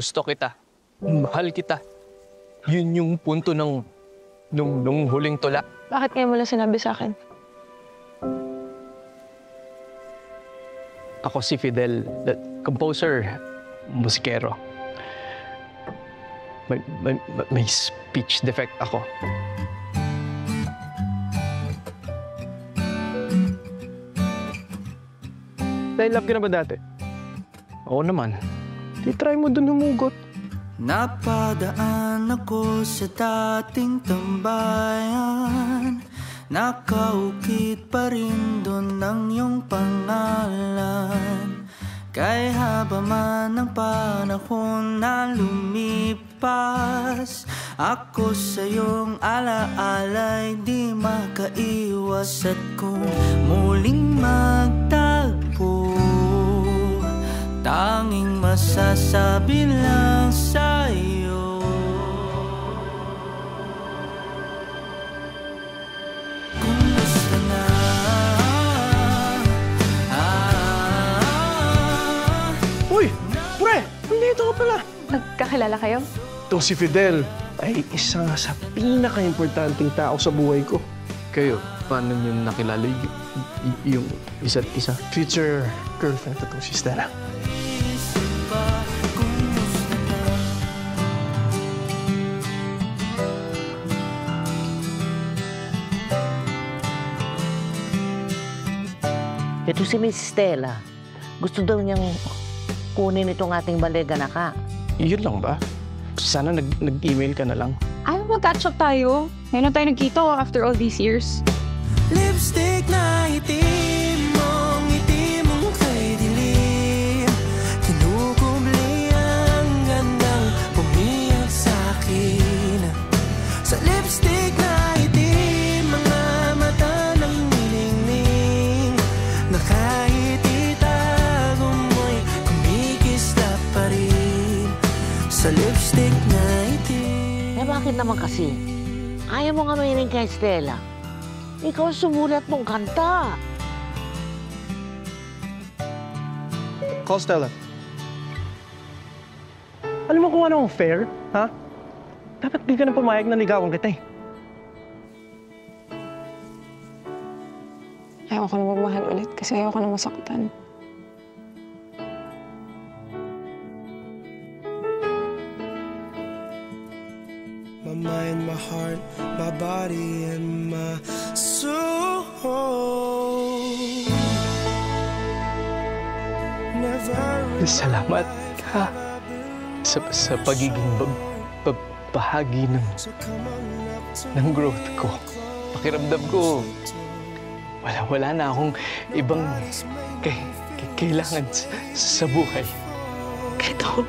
Gusto kita. Mahal kita. Yun yung punto nung huling tula. Bakit ngayon mo lang sinabi sa akin? Ako si Fidel, composer, musikero. May speech defect ako. Love ka na ba dati? Oo naman. Di try mo dun humugot. Napadaan ako sa dating tambayan. Nakaukit pa rin doon ang iyong pangalan. Kaya haba man ang panahon na lumipas, ako sa iyong alaala'y di makaiwas. At kung muling magtagpo, tanging masasabi lang sa'yo, kumusta na? Uy! Pre! Nandito ka pala! Nagkakilala kayo? Ito si Fidel ay isa nga sa pinaka-importanting tao sa buhay ko. Kayo, paano niyo nakilala yung isa't isa? Future girlfriend ko si Stella. Ito si Miss Stella. Gusto daw niyang kunin itong ating Baleganaka. Yun lang ba? Sana nag-email ka na lang. Ayaw mag-catch up tayo. Ngayon na tayo nagkita after all these years. Lipstick na itim mong itim mong kay dilim. Kinukubli ang gandang pumiyak sa'kin. Sa lipstick na itim, mga mata ng nilingning, na kahit itago mo'y kumikislap pa rin. Sa lipstick na itim. Eh bakit naman kasi? Ayaw mo nga mahiling kay Stella. Ikaw ang sumulat mong kanta. Call Stella. Alam mo kung ano ang fair, ha? Dapat di ka na pumayag na ligawan kita eh. Ayaw ko na magmahal ulit kasi ayaw ko na masaktan. My mind, my heart, my body, and my soul. Never Salamat ka sa pagiging bahagi ng growth ko. Pakiramdam ko, wala na akong ibang kailangan sa buhay. Kahit ako.